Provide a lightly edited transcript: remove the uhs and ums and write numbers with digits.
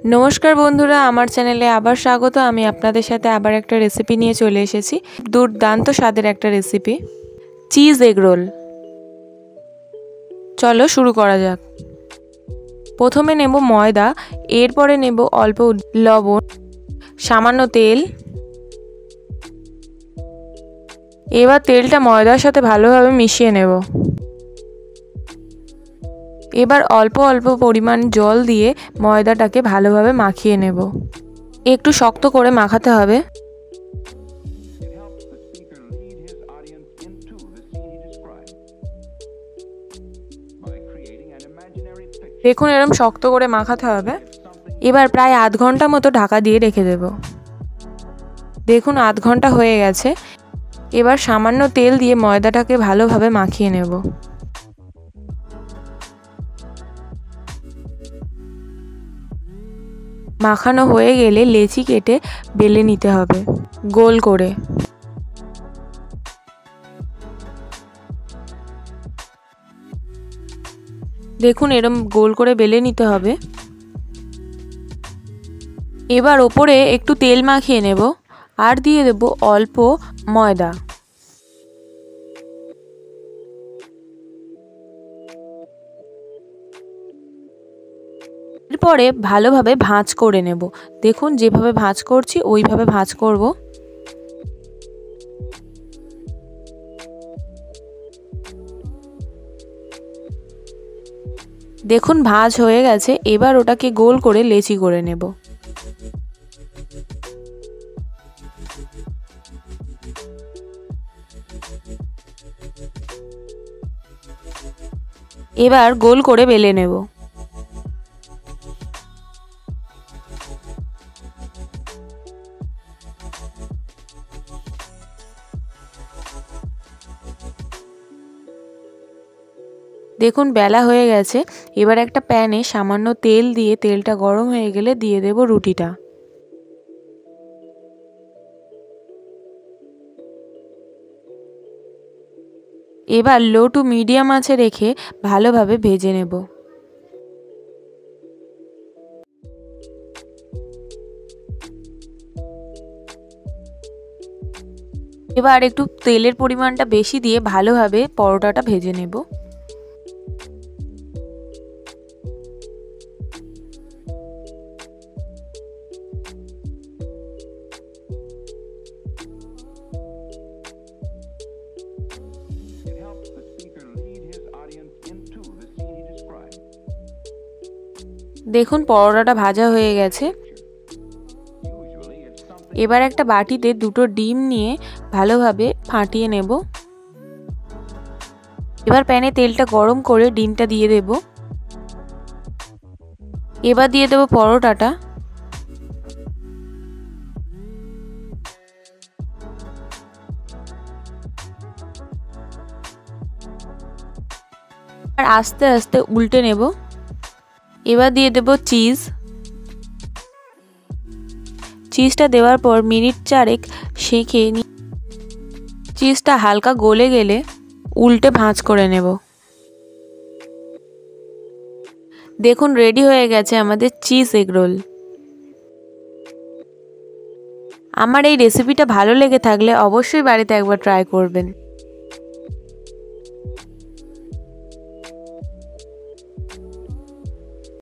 नमस्कार बंधुरा आमार चैनेले आबार स्वागत। आमी आपनादेर साथे आबार एकटा रेसिपि निये चले एसेछि। दुर्दान्त स्वादेर एकटा रेसिपि चीज एग रोल। चलो शुरू करा जाक। प्रथमे नेब मयदा, एरपरे नेब अल्प लवण, सामान्य तेल। एबार तेलटा मयदार साथे भालोभाबे मिशिये नेब। एबार अल्प अल्प परिमाण जल दिए मयदाटाके भालोभाबे माखिये नेब। एकटू शक्त करे माखाते हबे। देखुन एरकम शक्त करे माखाते हबे। एबार प्राय आध घंटा मतो ढाका दिए रेखे देब। देखुन आध घंटा हये गेछे। एबार सामान्य तेल दिए मयदाटाके भालोभाबे माखिये नेब। माखानो हये गेले लेचि केटे बेले निते हबे गोल करे। देखुन एरम गोल करे बेले निते हबे। एबार ओपरे एकटू तेल माखिये नेब आर दिये देब अल्प मयदा। एरपरे भालोभाबे भाँज करे नेब। देखुन जेभाबे भाँज करछि ओइभाबे भाँज करब। देखुन भाँज हये गेछे। एबार ओटाके गोल करे लेचि करे नेब। एबार गोल करे बेले नेब। देखुन बेला हये गेछे। एबार एकटा पैने सामान्य तेल दिए तेलटा गरम हये गेले दिए देब रुटिटा। एबार लो टू मिडियाम आँचे रेखे भालोभाबे भेजे नेब। एबार एकटू तेलेर परिमाणटा बेशी दिए भालोभाबे परोटाटा भेजे नेब। देखुन परोटाटा भाजा हये गेछे। एबार एकटा बाटीते दुटो डिम निये भालोभाबे फाटिये नेब। एबार पैने तेलटा गरम करे डिमटा दिये देब। एबार दिये देब परोटाटा। আর আস্তে আস্তে উল্টে নেব। এবার দিয়ে দেব চিজ। চিজটা দেওয়ার পর মিনিট চারেক সেঁকে চিজটা হালকা গলে গেলে উল্টে ভাঁজ করে নেব। দেখুন রেডি হয়ে গেছে আমাদের চিজ এগ রোল। আমার এই রেসিপিটা ভালো লেগে থাকলে অবশ্যই বাড়িতে একবার ট্রাই করবেন।